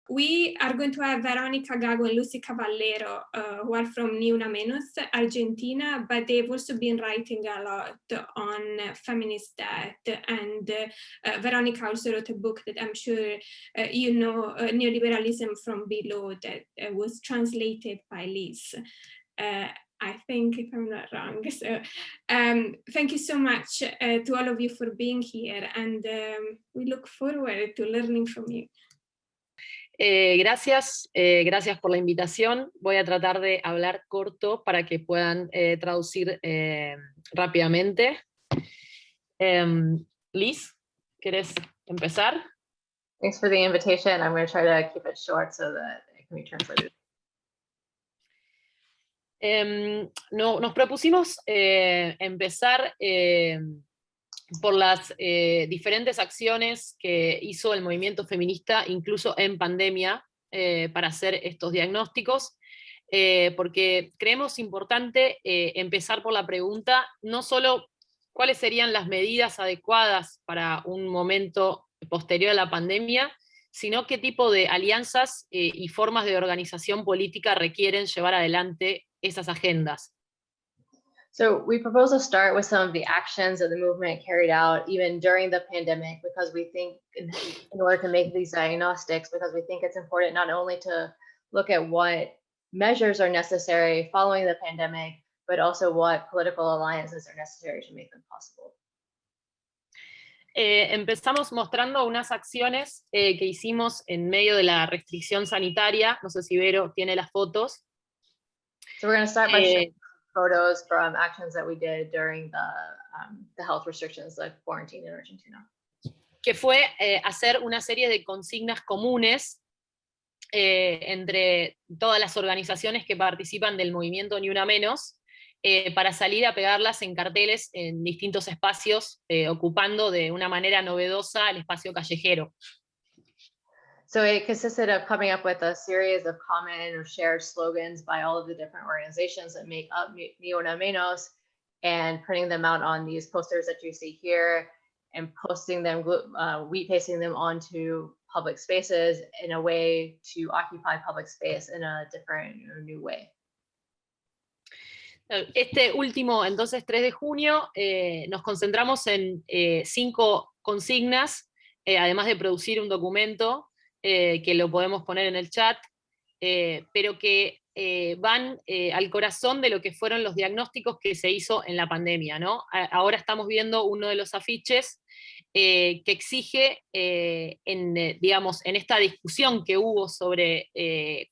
We are going to have Veronica Gago and Lucy Cavallero, who are from Ni Una Menos, Argentina, but they've also been writing a lot on feminist death. And Veronica also wrote a book that I'm sure you know, Neoliberalism from Below, that was translated by Liz. I think, if I'm not wrong. So thank you so much to all of you for being here, and we look forward to learning from you. Gracias por la invitación. Voy a tratar de hablar corto para que puedan traducir rápidamente. Liz, ¿quieres empezar? Thanks for the invitation. I'm going to try to keep it short so that it can be translated. Nos propusimos empezar por las diferentes acciones que hizo el movimiento feminista, incluso en pandemia, para hacer estos diagnósticos, porque creemos importante empezar por la pregunta, no solo cuáles serían las medidas adecuadas para un momento posterior a la pandemia, sino qué tipo de alianzas y formas de organización política requieren llevar adelante esas agendas. So we propose to start with some of the actions that the movement carried out even during the pandemic, because we think in order to make these diagnostics, because we think it's important not only to look at what measures are necessary following the pandemic, but also what political alliances are necessary to make them possible. Empezamos mostrando unas acciones que hicimos en medio de la restricción sanitaria. No sé si Vero tiene las fotos. So we're going to start by showing photos from actions that we did during the health restrictions, like quarantine in Argentina. Que fue hacer una serie de consignas comunes entre todas las organizaciones que participan del movimiento Ni Una Menos, para salir a pegarlas en carteles en distintos espacios, ocupando de una manera novedosa el espacio callejero. So it consisted of coming up with a series of common or shared slogans by all of the different organizations that make up Ni Una Menos, and printing them out on these posters that you see here, and posting them, wheat pasting them onto public spaces in a way to occupy public space in a different or new way. Este último, entonces, 3 de junio, nos concentramos en 5 consignas, además de producir un documento que lo podemos poner en el chat, pero que van al corazón de lo que fueron los diagnósticos que se hizo en la pandemia, ¿no? Ahora estamos viendo uno de los afiches que exige, digamos, en esta discusión que hubo sobre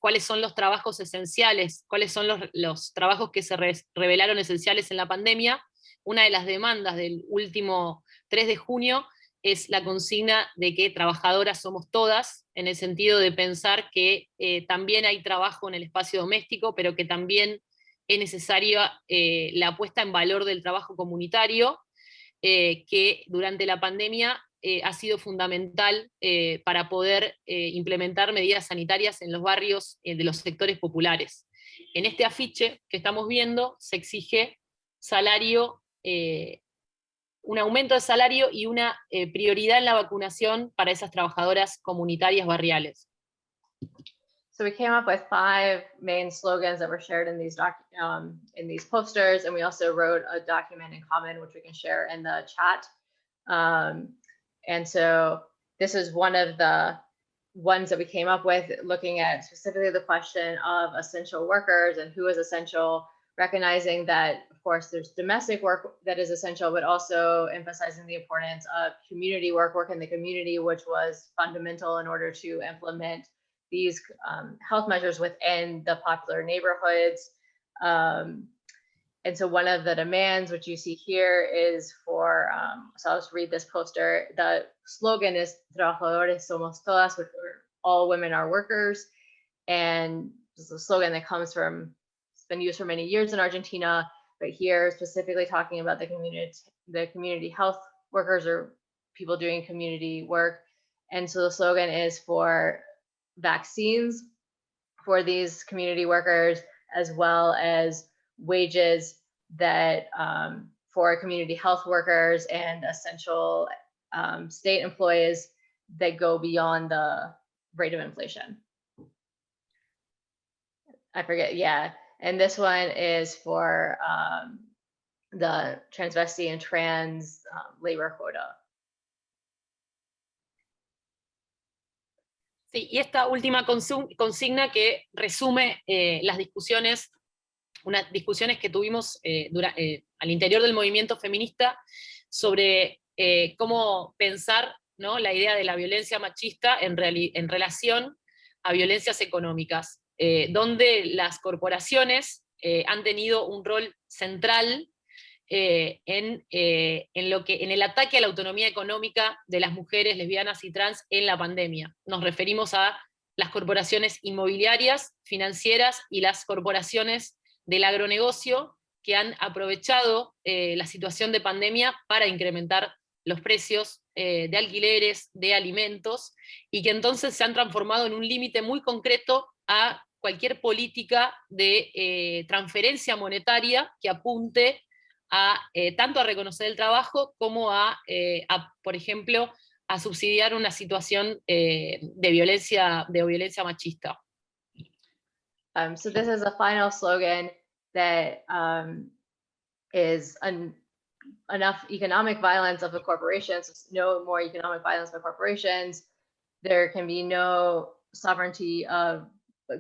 cuáles son los trabajos esenciales, cuáles son los trabajos que se revelaron esenciales en la pandemia. Una de las demandas del último 3 de junio es la consigna de que trabajadoras somos todas, en el sentido de pensar que también hay trabajo en el espacio doméstico, pero que también es necesaria la puesta en valor del trabajo comunitario, que durante la pandemia ha sido fundamental para poder implementar medidas sanitarias en los barrios de los sectores populares. En este afiche que estamos viendo se exige salario, un aumento de salario y una prioridad en la vacunación para esas trabajadoras comunitarias barriales. So we came up with 5 main slogans that were shared in these posters, and we also wrote a document in common, which we can share in the chat. And so this is one of the ones that we came up with, looking at specifically the question of essential workers and who is essential, recognizing that, of course, there's domestic work that is essential, but also emphasizing the importance of community work, work in the community, which was fundamental in order to implement these health measures within the popular neighborhoods. And so one of the demands, which you see here, is for, so I'll just read this poster. The slogan is Trabajadores somos todas, which all women are workers. And this is a slogan that comes from, it's been used for many years in Argentina, but here specifically talking about the community health workers or people doing community work. And so the slogan is for vaccines for these community workers, as well as wages that for community health workers and essential state employees that go beyond the rate of inflation. I forget, yeah. And this one is for the transvestite and trans labor quota. Sí, y esta última consigna que resume las discusiones, unas discusiones que tuvimos al interior del movimiento feminista sobre cómo pensar, ¿no?, la idea de la violencia machista en relación a violencias económicas, donde las corporaciones han tenido un rol central en el ataque a la autonomía económica de las mujeres lesbianas y trans en la pandemia. Nos referimos a las corporaciones inmobiliarias, financieras y las corporaciones del agronegocio que han aprovechado la situación de pandemia para incrementar los precios de alquileres, de alimentos, y que entonces se han transformado en un límite muy concreto a cualquier política de transferencia monetaria que apunte tanto a reconocer el trabajo como por ejemplo, a subsidiar una situación de violencia machista. So this is a final slogan that is enough economic violence of the corporations, no more economic violence by corporations. There can be no sovereignty of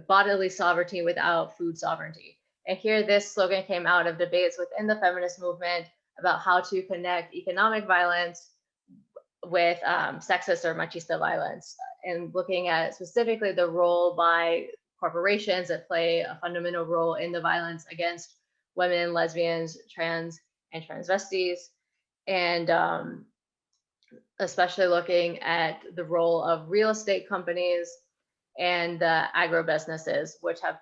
bodily sovereignty without food sovereignty. And here this slogan came out of debates within the feminist movement about how to connect economic violence with sexist or machista violence, and looking at specifically the role by corporations that play a fundamental role in the violence against women, lesbians, trans, and transvestites, and especially looking at the role of real estate companies and the agro businesses, which have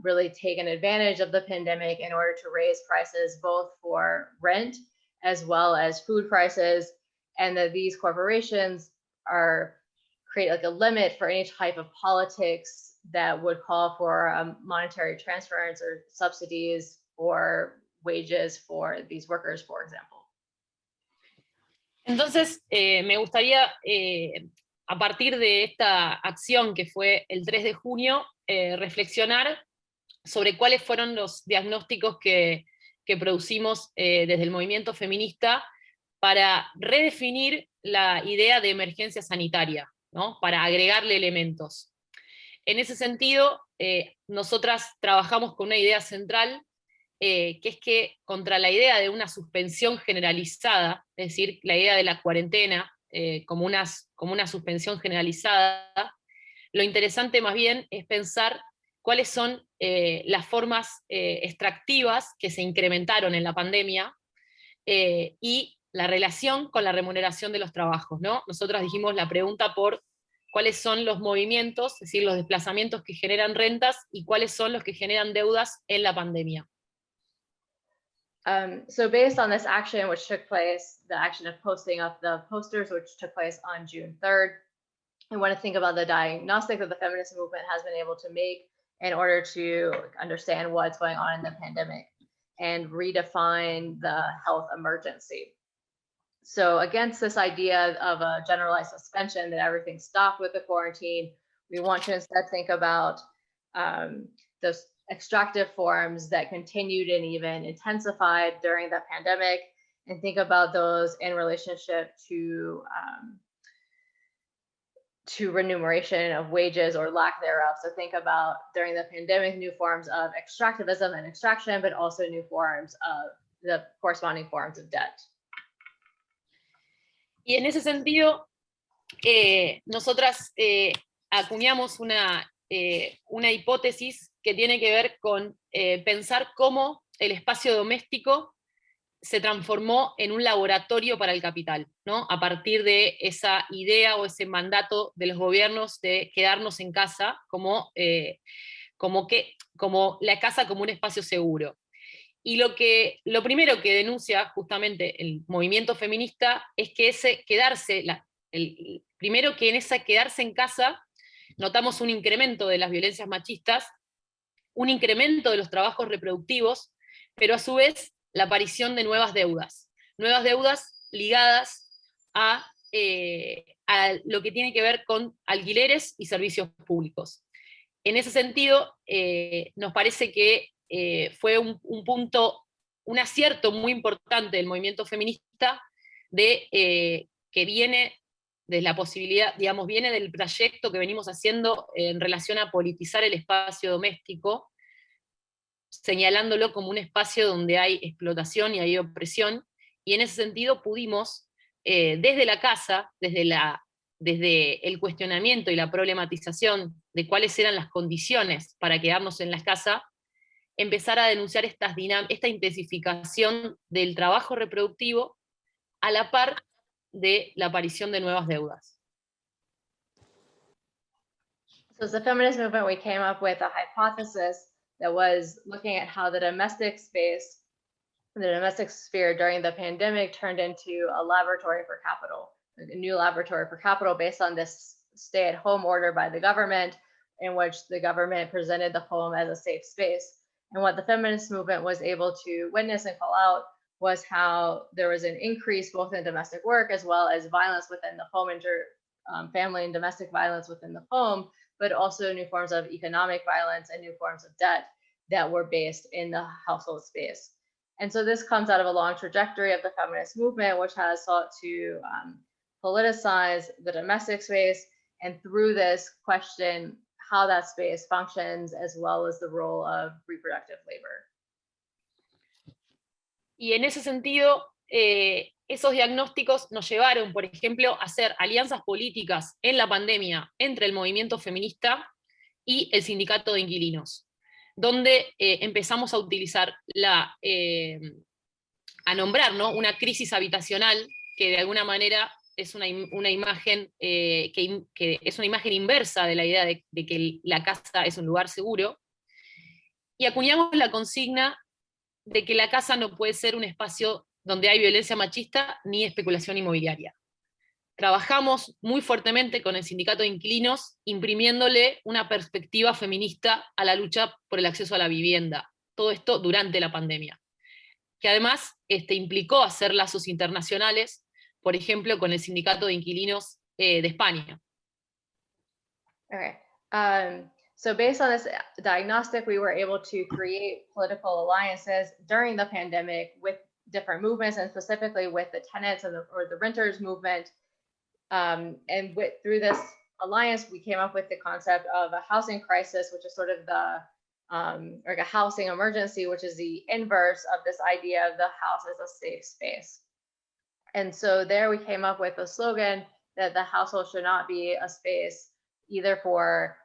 really taken advantage of the pandemic in order to raise prices both for rent as well as food prices, and that these corporations create like a limit for any type of politics that would call for monetary transference or subsidies for wages for these workers, for example. Entonces, me gustaría, a partir de esta acción que fue el 3 de junio, reflexionar sobre cuáles fueron los diagnósticos que producimos desde el movimiento feminista para redefinir la idea de emergencia sanitaria, ¿no?, para agregarle elementos. En ese sentido, nosotras trabajamos con una idea central, que es que contra la idea de una suspensión generalizada, es decir, la idea de la cuarentena como una suspensión generalizada, lo interesante más bien es pensar cuáles son las formas extractivas que se incrementaron en la pandemia y la relación con la remuneración de los trabajos, ¿no? Nosotras dijimos la pregunta por cuáles son los movimientos, es decir, los desplazamientos que generan rentas y cuáles son los que generan deudas en la pandemia. So based on this action, which took place, the action of posting up the posters, which took place on June 3rd, I want to think about the diagnostic that the feminist movement has been able to make in order to understand what's going on in the pandemic and redefine the health emergency. So against this idea of a generalized suspension, that everything stopped with the quarantine, we want to instead think about those extractive forms that continued and even intensified during the pandemic, and think about those in relationship to remuneration of wages or lack thereof. So think about during the pandemic new forms of extractivism and extraction, but also new forms of the corresponding forms of debt. Y en ese sentido, nosotras acuñamos una hipótesis que tiene que ver con pensar cómo el espacio doméstico se transformó en un laboratorio para el capital, ¿no?, a partir de esa idea o ese mandato de los gobiernos de quedarnos en casa como la casa como un espacio seguro. Y lo primero que denuncia justamente el movimiento feminista es que primero que en ese quedarse en casa notamos un incremento de las violencias machistas, un incremento de los trabajos reproductivos, pero a su vez la aparición de nuevas deudas ligadas a lo que tiene que ver con alquileres y servicios públicos. en ese sentido, nos parece que fue un punto, un acierto muy importante del movimiento feminista que viene de la posibilidad, digamos, viene del proyecto que venimos haciendo en relación a politizar el espacio doméstico, señalándolo como un espacio donde hay explotación y hay opresión, y en ese sentido pudimos, desde la casa, desde el cuestionamiento y la problematización de cuáles eran las condiciones para quedarnos en la casa, empezar a denunciar esta intensificación del trabajo reproductivo a la par de la aparición de nuevas deudas. So as a feminist movement, we came up with a hypothesis that was looking at how the domestic space, the domestic sphere during the pandemic turned into a laboratory for capital, a new laboratory for capital based on this stay-at-home order by the government, in which the government presented the home as a safe space. And what the feminist movement was able to witness and call out was how there was an increase both in domestic work as well as violence within the home, family and domestic violence within the home, but also new forms of economic violence and new forms of debt that were based in the household space. And so this comes out of a long trajectory of the feminist movement, which has sought to politicize the domestic space, and through this question how that space functions, as well as the role of reproductive labor. Y en ese sentido, esos diagnósticos nos llevaron, por ejemplo, a hacer alianzas políticas en la pandemia entre el movimiento feminista y el sindicato de inquilinos, donde empezamos a utilizar a nombrar, ¿no?, una crisis habitacional que de alguna manera es una imagen que es una imagen inversa de la idea de que la casa es un lugar seguro, y acuñamos la consigna de que la casa no puede ser un espacio donde hay violencia machista ni especulación inmobiliaria. Trabajamos muy fuertemente con el sindicato de inquilinos, imprimiéndole una perspectiva feminista a la lucha por el acceso a la vivienda. Todo esto durante la pandemia, que además implicó hacer lazos internacionales, por ejemplo, con el sindicato de inquilinos de España. Okay. So based on this diagnostic, we were able to create political alliances during the pandemic with different movements, and specifically with the tenants or the renters movement. And through this alliance, we came up with the concept of a housing crisis, which is sort of like a housing emergency, which is the inverse of this idea of the house as a safe space. And so there we came up with a slogan that the household should not be a space either for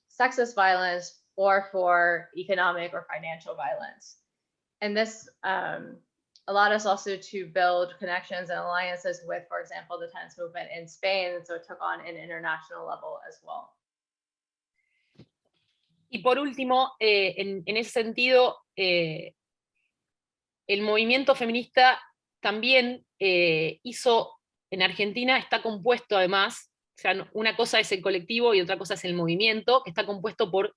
sexist violence or for economic or financial violence. And this allowed us also to build connections and alliances with, for example, the tenants movement in Spain. And so it took on an international level as well. Y por último, en ese sentido, el movimiento feminista también hizo, en Argentina está compuesto además, o sea, una cosa es el colectivo y otra cosa es el movimiento, que está compuesto por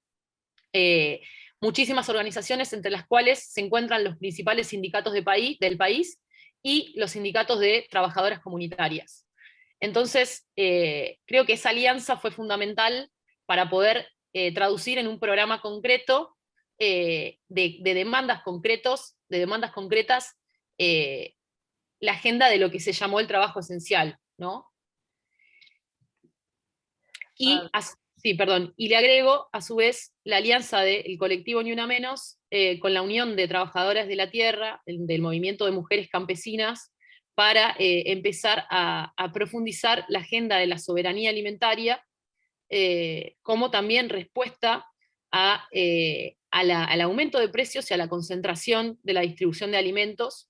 muchísimas organizaciones, entre las cuales se encuentran los principales sindicatos del país y los sindicatos de trabajadoras comunitarias. Entonces, creo que esa alianza fue fundamental para poder traducir en un programa concreto de demandas concretas la agenda de lo que se llamó el trabajo esencial, ¿no? Y le agrego, a su vez, la alianza del colectivo Ni Una Menos con la Unión de Trabajadoras de la Tierra, del movimiento de mujeres campesinas, para empezar a profundizar la agenda de la soberanía alimentaria, como también respuesta al aumento de precios y a la concentración de la distribución de alimentos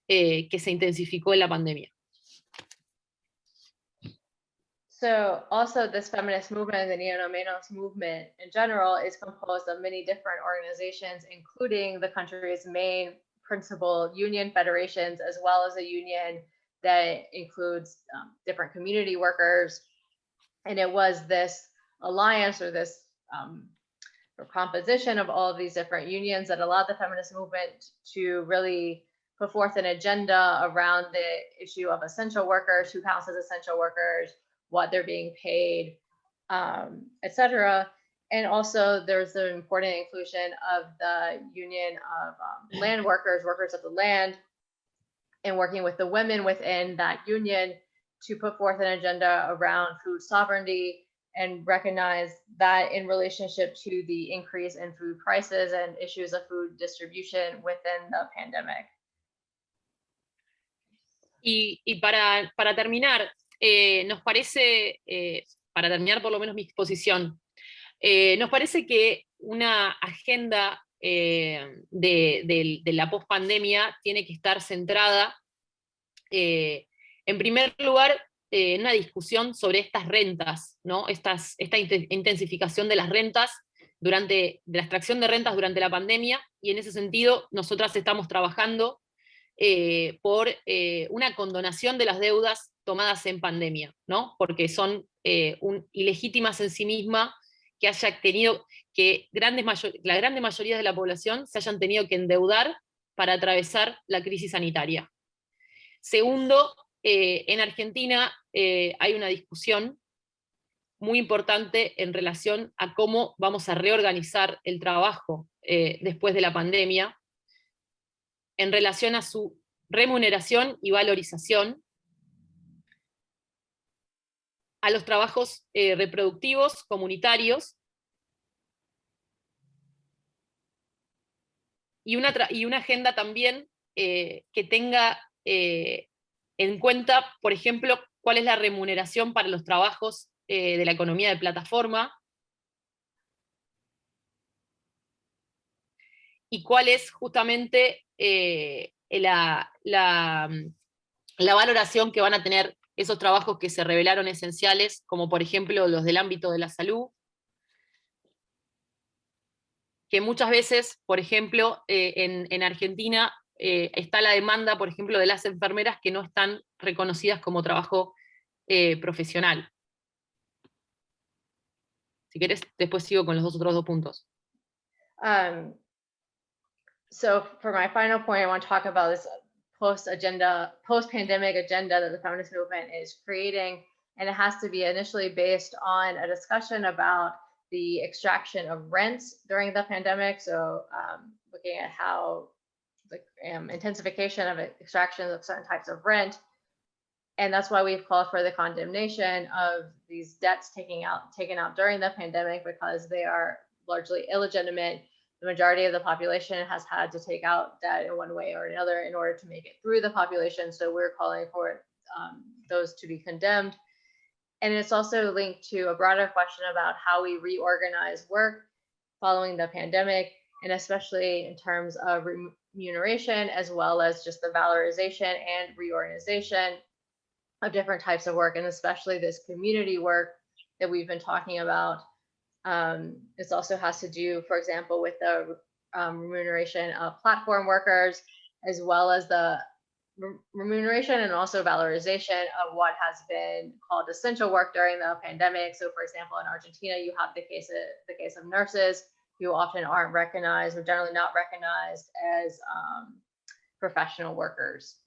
que se intensificó en la pandemia. So also this feminist movement, the Ni Una Menos movement in general, is composed of many different organizations, including the country's main principal union federations, as well as a union that includes different community workers. And it was this alliance, or this composition of all of these different unions, that allowed the feminist movement to really put forth an agenda around the issue of essential workers, who counts as essential workers, what they're being paid, etc. And also there's the important inclusion of the union of land workers, workers of the land, and working with the women within that union to put forth an agenda around food sovereignty and recognize that in relationship to the increase in food prices and issues of food distribution within the pandemic. Y para terminar, nos parece, para terminar por lo menos mi exposición, nos parece que una agenda de la pospandemia tiene que estar centrada, en primer lugar, en una discusión sobre estas rentas, ¿no? Esta intensificación de las rentas, de la extracción de rentas durante la pandemia, y en ese sentido nosotras estamos trabajando por una condonación de las deudas tomadas en pandemia, ¿no? Porque son ilegítimas en sí misma que haya tenido que la grande mayoría de la población se hayan tenido que endeudar para atravesar la crisis sanitaria. Segundo, en Argentina hay una discusión muy importante en relación a cómo vamos a reorganizar el trabajo después de la pandemia, en relación a su remuneración y valorización, a los trabajos reproductivos, comunitarios, y una agenda también que tenga en cuenta, por ejemplo, cuál es la remuneración para los trabajos de la economía de plataforma, y cuál es justamente la valoración que van a tener esos trabajos que se revelaron esenciales, como por ejemplo los del ámbito de la salud, que muchas veces, por ejemplo, en Argentina está la demanda, por ejemplo, de las enfermeras que no están reconocidas como trabajo profesional. Si querés, después sigo con los otros dos puntos. So for my final point, I want to talk about this post-pandemic agenda that the feminist movement is creating, and it has to be initially based on a discussion about the extraction of rents during the pandemic. So looking at how the intensification of extraction of certain types of rent. And that's why we've called for the condemnation of these debts taken out during the pandemic, because they are largely illegitimate. The majority of the population has had to take out debt in one way or another in order to make it through the population. So we're calling for those to be condemned. And it's also linked to a broader question about how we reorganize work following the pandemic, and especially in terms of remuneration, as well as just the valorization and reorganization of different types of work, and especially this community work that we've been talking about. This also has to do, for example, with the remuneration of platform workers, as well as the remuneration and also valorization of what has been called essential work during the pandemic. So, for example, in Argentina, you have the case of nurses who often aren't recognized, or generally not recognized as professional workers.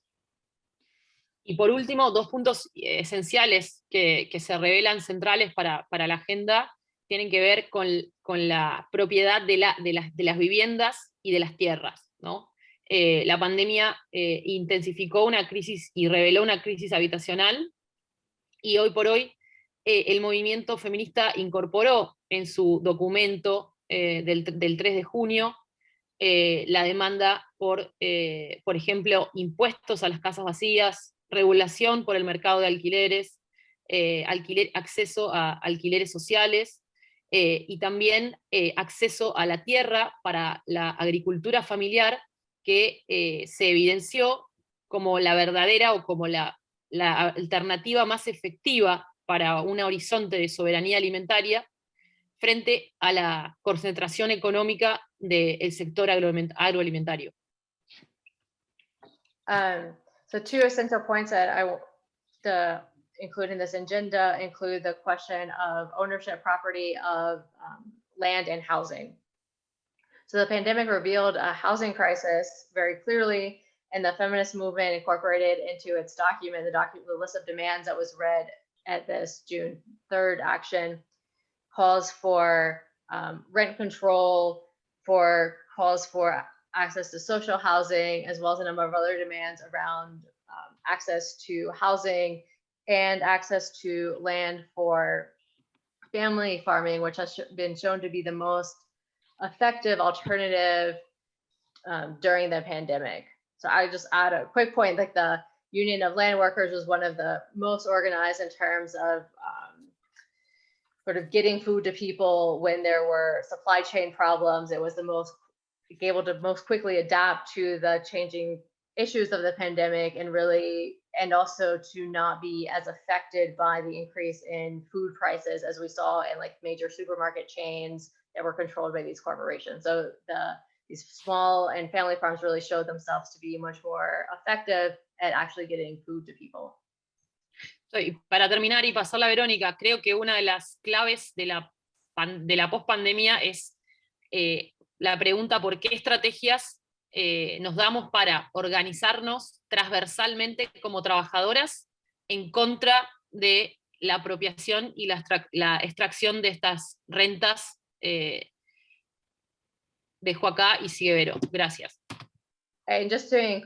Y por último, dos puntos esenciales que se revelan centrales para la agenda tienen que ver con la propiedad de las viviendas y de las tierras, ¿no? La pandemia intensificó una crisis y reveló una crisis habitacional, y hoy por hoy el movimiento feminista incorporó en su documento del 3 de junio la demanda por ejemplo, impuestos a las casas vacías, regulación por el mercado de alquileres, acceso a alquileres sociales, y también acceso a la tierra para la agricultura familiar, que se evidenció como la verdadera o como la alternativa más efectiva para un horizonte de soberanía alimentaria frente a la concentración económica del sector agroalimentario. So two essential points that I include in this agenda include the question of ownership property of land and housing. So the pandemic revealed a housing crisis very clearly, and the feminist movement incorporated into its document, the list of demands that was read at this June 3rd action, calls for rent control, for calls for access to social housing, as well as a number of other demands around access to housing and access to land for family farming, which has been shown to be the most effective alternative during the pandemic. So I just add a quick point, like the Union of Land Workers was one of the most organized in terms of sort of getting food to people when there were supply chain problems. It was the most able to most quickly adapt to the changing issues of the pandemic and also to not be as affected by the increase in food prices as we saw in like major supermarket chains that were controlled by these corporations. So these small and family farms really showed themselves to be much more effective at actually getting food to people. Y para terminar y pasarla a Verónica, creo que una de las claves de la pospandemia es la pregunta por qué estrategias nos damos para organizarnos transversalmente como trabajadoras en contra de la apropiación y la extracción de estas rentas. Dejo acá y sigue Vero. Gracias. And just to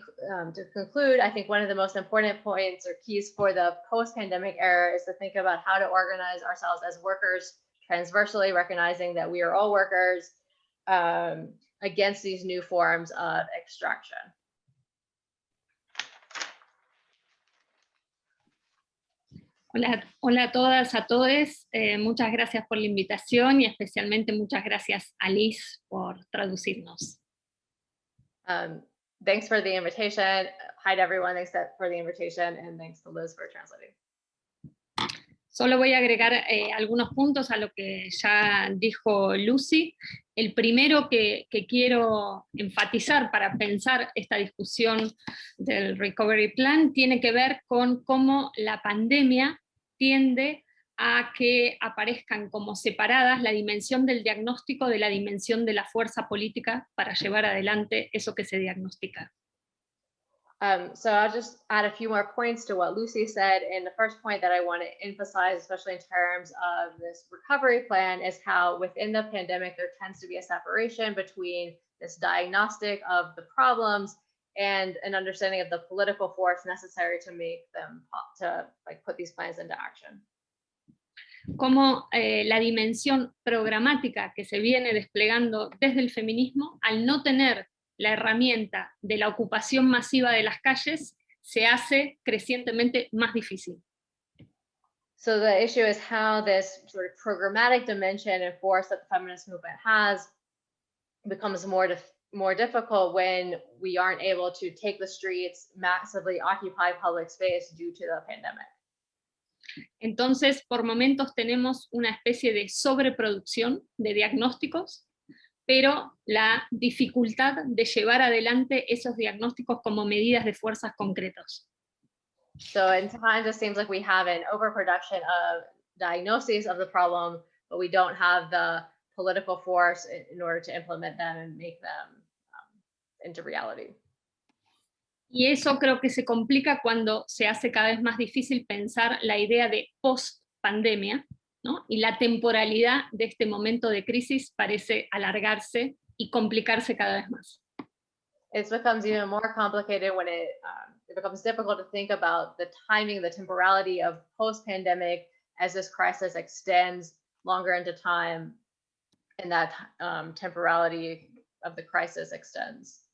conclude, I think one of the most important points or keys for the post-pandemic era is to think about how to organize ourselves as workers transversally, recognizing that we are all workers against these new forms of extraction. Hola a todas, a todos. Muchas gracias por la invitación y especialmente muchas gracias a Liz por traducirnos. Thanks for the invitation. Hi to everyone, thanks for the invitation, and thanks to Liz for translating. Solo voy a agregar algunos puntos a lo que ya dijo Lucy. El primero que quiero enfatizar para pensar esta discusión del Recovery Plan tiene que ver con cómo la pandemia tiende a que aparezcan como separadas la dimensión del diagnóstico de la dimensión de la fuerza política para llevar adelante eso que se diagnostica. So I'll just add a few more points to what Lucy said. And the first point that I want to emphasize, especially in terms of this recovery plan, is how within the pandemic, there tends to be a separation between this diagnostic of the problems and an understanding of the political force necessary to make them, to like put these plans into action. Como la dimensión programática que se viene desplegando desde el feminismo, al no tener la herramienta de la ocupación masiva de las calles, se hace crecientemente más difícil. So the issue is how this sort of programmatic dimension and force that the feminist movement has becomes more difficult when we aren't able to take the streets, massively occupy public space due to the pandemic. Entonces, por momentos tenemos una especie de sobreproducción de diagnósticos, pero la dificultad de llevar adelante esos diagnósticos como medidas de fuerzas concretos. So in times it seems like we have an overproduction of diagnoses of the problem, but we don't have the political force in order to implement them and make them into reality. Y eso creo que se complica cuando se hace cada vez más difícil pensar la idea de post-pandemia, ¿no? Y la temporalidad de este momento de crisis parece alargarse y complicarse cada vez más. It becomes even more complicated when it becomes difficult to think about the timing, the temporality of post-pandemic as this crisis extends longer into time and that temporality of the crisis extends.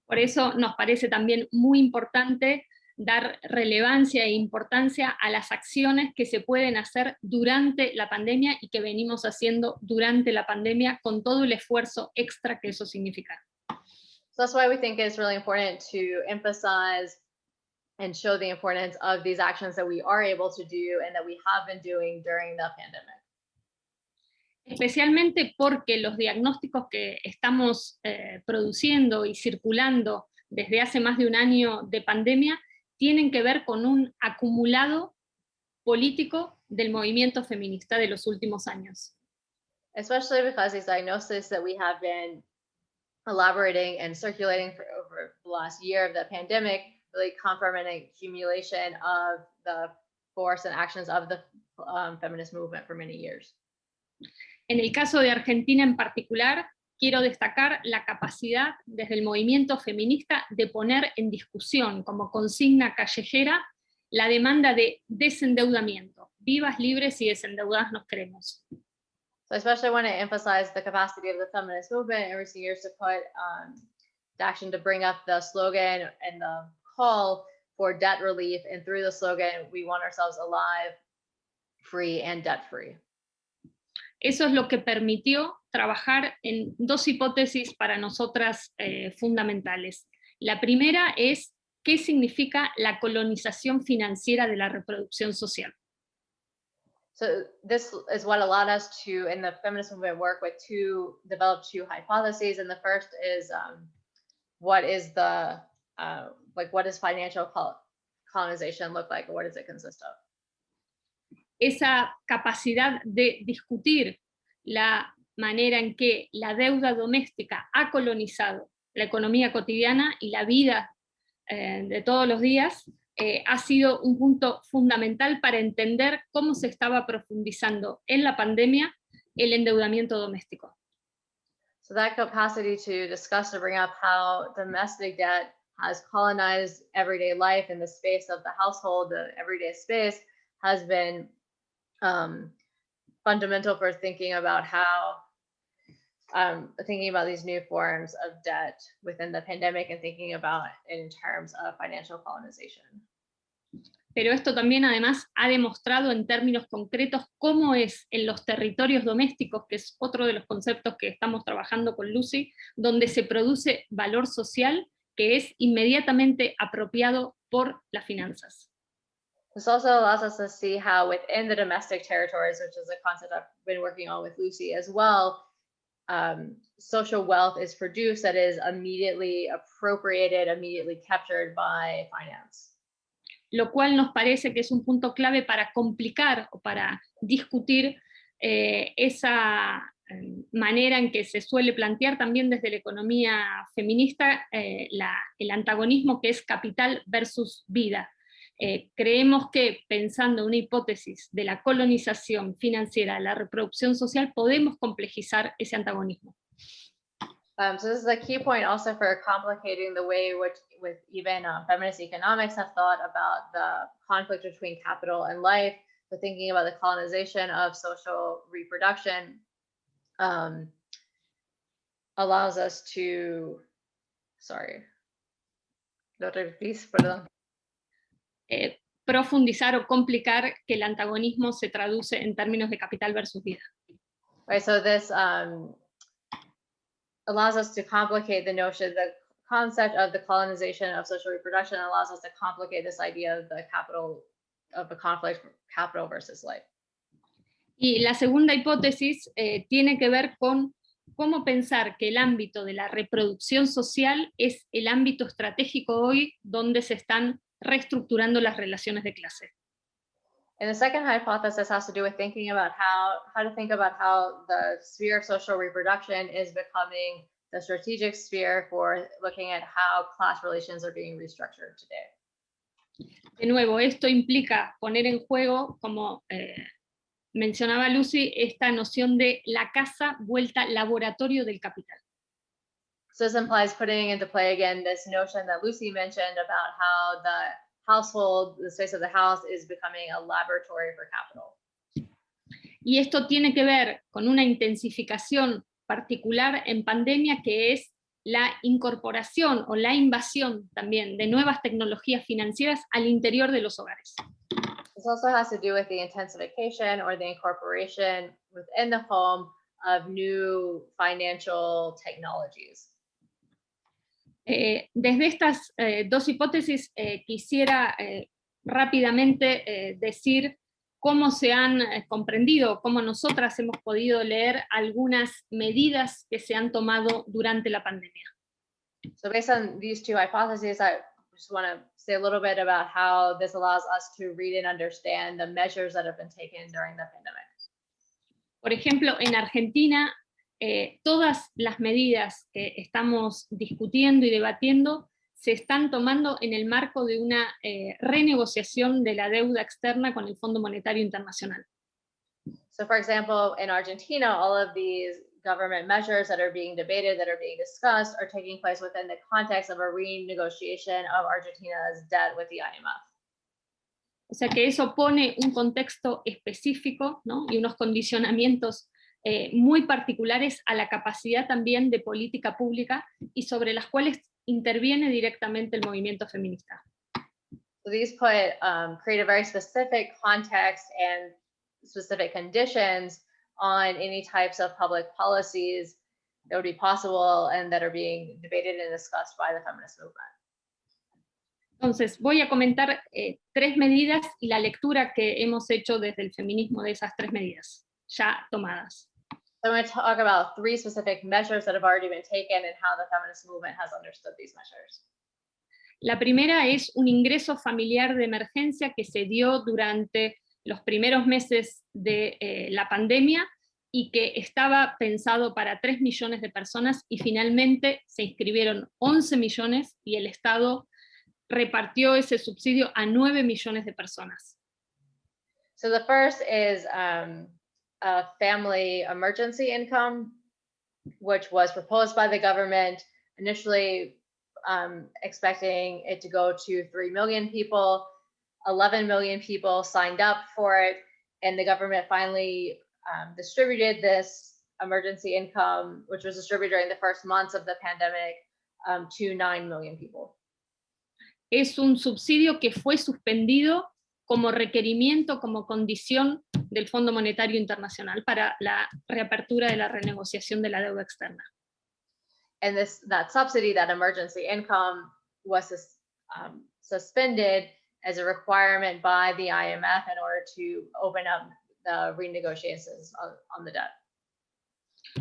Por eso nos parece también muy importante dar relevancia e importancia a las acciones que se pueden hacer durante la pandemia y que venimos haciendo durante la pandemia con todo el esfuerzo extra que eso significa. So that's why we think it's really important to emphasize and show the importance of these actions that we are able to do and that we have been doing during the pandemic. Especialmente porque los diagnósticos que estamos produciendo y circulando desde hace más de un año de pandemia tienen que ver con un acumulado político del movimiento feminista de los últimos años. Especially because these diagnoses that we have been elaborating and circulating for over the last year of the pandemic really come from an accumulation of the force and actions of the feminist movement for many years. En el caso de Argentina en particular, quiero destacar la capacidad desde el movimiento feminista de poner en discusión como consigna callejera la demanda de desendeudamiento. Vivas, libres y desendeudadas nos queremos. So I especially want to emphasize the capacity of the feminist movement in recent years to put to action to bring up the slogan and the call for debt relief, and through the slogan, we want ourselves alive, free, and debt-free. Eso es lo que permitió trabajar en dos hipótesis para nosotras fundamentales. La primera es qué significa la colonización financiera de la reproducción social. So this is what allowed us to, in the feminist movement, work with develop two hypotheses. And the first is what does financial colonization look like? What does it consist of? Esa capacidad de discutir la manera en que la deuda doméstica ha colonizado la economía cotidiana y la vida de todos los días, ha sido un punto fundamental para entender cómo se estaba profundizando en la pandemia el endeudamiento doméstico. So that capacity to discuss or bring up how domestic debt has colonized everyday life in the space of the household, the everyday space, has been fundamental for thinking about these new forms of debt within the pandemic and thinking about it in terms of financial colonization. Pero esto también además ha demostrado en términos concretos cómo es en los territorios domésticos, que es otro de los conceptos que estamos trabajando con Lucy, donde se produce valor social que es inmediatamente apropiado por las finanzas. This also allows us to see how within the domestic territories, which is a concept I've been working on with Lucy as well, social wealth is produced that is immediately appropriated, immediately captured by finance. Lo cual nos parece que es un punto clave para complicar o para discutir esa manera en que se suele plantear también desde la economía feminista el antagonismo que es capital versus vida. Creemos que pensando en una hipótesis de la colonización financiera de la reproducción social podemos complejizar ese antagonismo. So this is a key point also for complicating the way with even feminist economics have thought about the conflict between capital and life. So thinking about the colonization of social reproduction allows us to, profundizar o complicar que el antagonismo se traduce en términos de capital versus vida. Right, so this allows us to complicate the concept of the colonization of social reproduction, allows us to complicate this idea of the conflict, capital versus life. Y la segunda hipótesis tiene que ver con cómo pensar que el ámbito de la reproducción social es el ámbito estratégico hoy donde se están reestructurando las relaciones de clase. And the second hypothesis has to do with thinking about how to think about how the sphere of social reproduction is becoming the strategic sphere for looking at how class relations are being restructured today. De nuevo, esto implica poner en juego, como mencionaba Lucy, esta noción de la casa vuelta laboratorio del capital. So this implies putting into play again this notion that Lucy mentioned about how the household, the space of the house, is becoming a laboratory for capital. Y esto tiene que ver con una intensificación particular en pandemia, que es la incorporación o la invasión también de nuevas tecnologías financieras al interior de los hogares. This also has to do with the intensification or the incorporation within the home of new financial technologies. Desde estas dos hipótesis quisiera rápidamente decir cómo se han comprendido, cómo nosotras hemos podido leer algunas medidas que se han tomado durante la pandemia. So based on these two hypotheses, I just want to say a little bit about how this allows us to read and understand the measures that have been taken during the pandemic. Por ejemplo, en Argentina, todas las medidas que estamos discutiendo y debatiendo se están tomando en el marco de una renegociación de la deuda externa con el Fondo Monetario Internacional. So for example, in Argentina, all of these government measures that are being debated, that are being discussed, are taking place within the context of a renegotiation of Argentina's debt with the IMF. O sea que eso pone un contexto específico, ¿no? Y unos condicionamientos muy particulares a la capacidad también de política pública y sobre las cuales interviene directamente el movimiento feminista. So these create a very specific context and specific conditions on any types of public policies that would be possible and that are being debated and discussed by the feminist movement. Entonces, voy a comentar 3 medidas y la lectura que hemos hecho desde el feminismo de esas 3 medidas ya tomadas. So I'm going to talk about 3 specific measures that have already been taken and how the feminist movement has understood these measures. La primera es un ingreso familiar de emergencia que se dio durante los primeros meses de la pandemia y que estaba pensado para 3 millones de personas y finalmente se inscribieron 11 millones y el Estado repartió ese subsidio a 9 millones de personas. So the first is a family emergency income, which was proposed by the government, initially expecting it to go to 3 million people. 11 million people signed up for it, and the government finally distributed this emergency income, which was distributed during the first months of the pandemic, to 9 million people. Es un subsidio que fue suspendido como requerimiento, como condición del Fondo Monetario Internacional para la reapertura de la renegociación de la deuda externa. And that subsidy, that emergency income, was suspended as a requirement by the IMF in order to open up the renegotiations on the debt.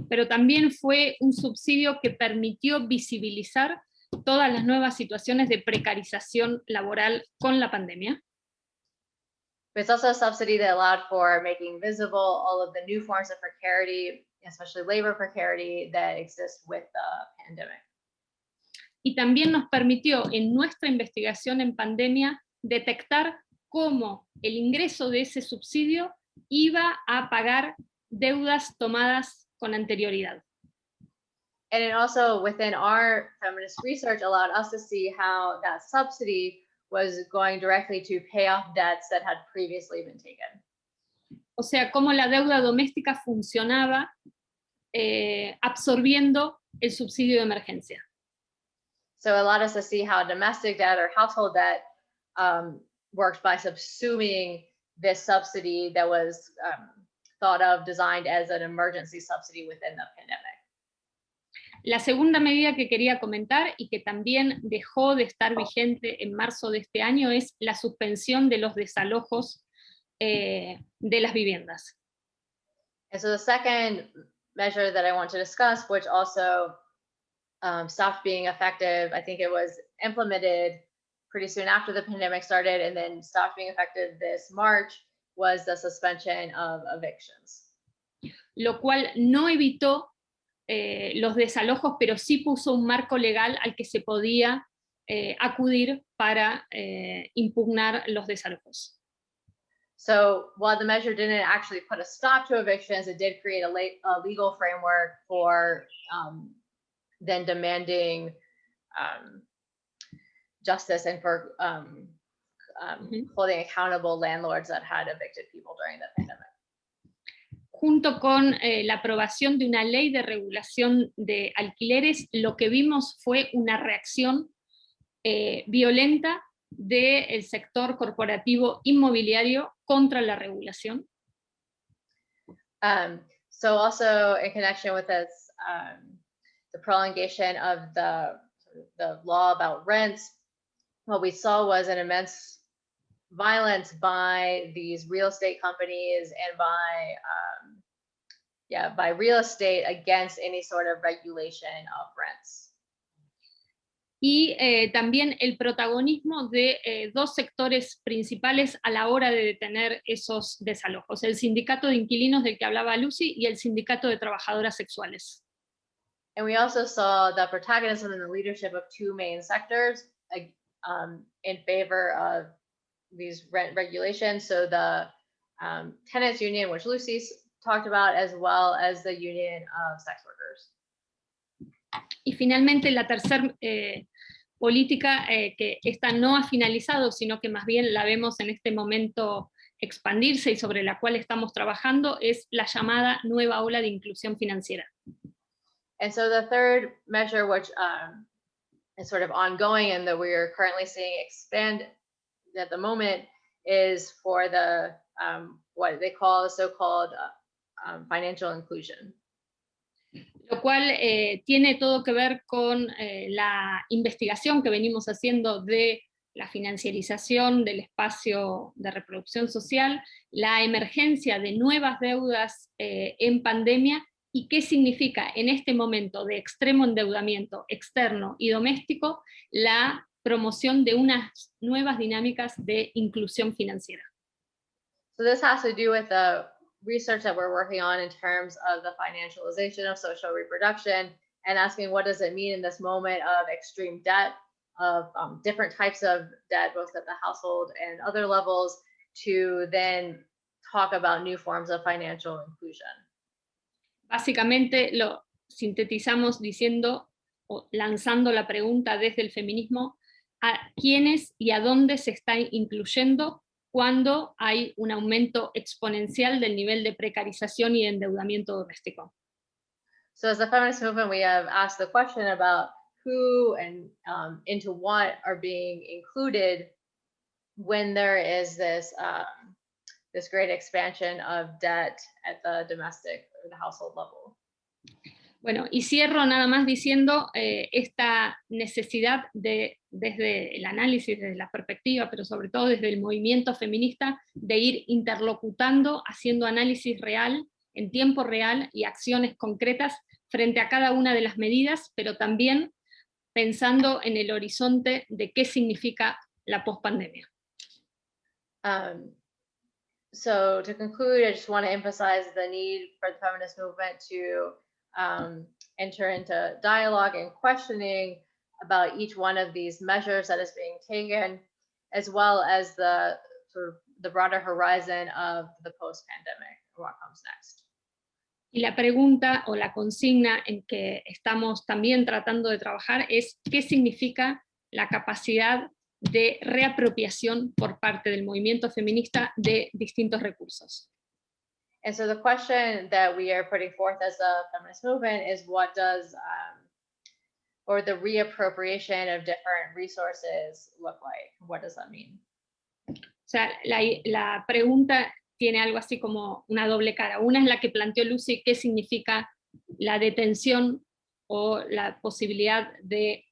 Pero también fue un subsidio que permitió visibilizar todas las nuevas situaciones de precarización laboral con la pandemia. But it's also a subsidy that allowed for making visible all of the new forms of precarity, especially labor precarity, that exist with the pandemic. Y también nos permitió en nuestra investigación en pandemia detectar cómo el ingreso de ese subsidio iba a pagar deudas tomadas con anterioridad. And it also, within our feminist research, allowed us to see how that subsidy was going directly to pay off debts that had previously been taken. O sea, cómo la deuda doméstica funcionaba absorbiendo el subsidio de emergencia. So it allowed us to see how domestic debt or household debt worked by subsuming this subsidy that was thought of, designed as an emergency subsidy within the pandemic. La segunda medida que quería comentar y que también dejó de estar vigente en marzo de este año es la suspensión de los desalojos de las viviendas. And so the second measure that I want to discuss, which also stopped being effective, I think it was implemented pretty soon after the pandemic started and then stopped being effective this March, was the suspension of evictions. Lo cual no evitó los desalojos, pero sí puso un marco legal al que se podía acudir para impugnar los desalojos. So while the measure didn't actually put a stop to evictions, it did create a legal framework for then demanding justice and for holding accountable landlords that had evicted people during the pandemic. Junto con la aprobación de una ley de regulación de alquileres, lo que vimos fue una reacción violenta del sector corporativo inmobiliario contra la regulación. So also in connection with this, the prolongation of the law about rents, what we saw was an immense violence by these real estate companies and by real estate against any sort of regulation of rents. Y también el protagonismo de 2 sectores principales a la hora de detener esos desalojos: el sindicato de inquilinos del que hablaba Lucy y el sindicato de trabajadoras sexuales. And we also saw the protagonism and the leadership of 2 main sectors in favor of these rent regulations. So the tenants union, which Lucy talked about, as well as the Union of Sex Workers. Y finalmente la tercera política, que esta no ha finalizado, sino que más bien la vemos en este momento expandirse y sobre la cual estamos trabajando, es la llamada nueva ola de inclusión financiera. And so the third measure, which is sort of ongoing and that we are currently seeing expand at the moment, is for the what they call the so-called financial inclusion. Lo cual tiene todo que ver con la investigación que venimos haciendo de la financiarización del espacio de reproducción social, la emergencia de nuevas deudas en pandemia y qué significa en este momento de extremo endeudamiento externo y doméstico la promoción de unas nuevas dinámicas de inclusión financiera. So this has to do with the research that we're working on in terms of the financialization of social reproduction and asking what does it mean in this moment of extreme debt, of different types of debt, both at the household and other levels, to then talk about new forms of financial inclusion. Básicamente lo sintetizamos diciendo o lanzando la pregunta desde el feminismo a quiénes y a dónde se está incluyendo cuando hay un aumento exponencial del nivel de precarización y de endeudamiento doméstico. So as the feminist movement, we have asked the question about who and into what are being included when there is this this great expansion of debt at the domestic or the household level. Bueno, y cierro nada más diciendo esta necesidad de, desde el análisis, desde la perspectiva, pero sobre todo desde el movimiento feminista, de ir interlocutando, haciendo análisis real, en tiempo real y acciones concretas frente a cada una de las medidas, pero también pensando en el horizonte de qué significa la pospandemia. So to conclude, I just want to emphasize the need for the feminist movement to enter into dialogue and questioning about each one of these measures that is being taken, as well as the sort of the broader horizon of the post-pandemic, what comes next. Y la pregunta o la consigna en que estamos también tratando de trabajar es qué significa la capacidad de reapropiación por parte del movimiento feminista de distintos recursos. And so the question that we are putting forth as a feminist movement is what does, or the reappropriation of different resources look like? What does that mean? O sea, la pregunta tiene algo así como una doble cara. Una es la que planteó Lucy, qué significa la detención o la posibilidad de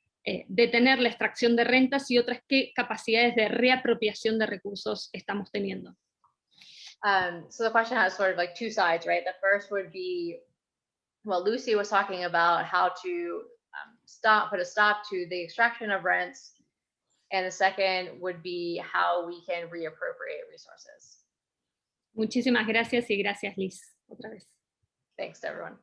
detener la extracción de rentas, y otra es qué capacidades de reapropiación de recursos estamos teniendo. So the question has sort of like two sides, right? The first would be, well, Lucy was talking about how to put a stop to the extraction of rents. And the second would be how we can reappropriate resources. Muchísimas gracias y gracias, Liz, otra vez. Thanks to everyone.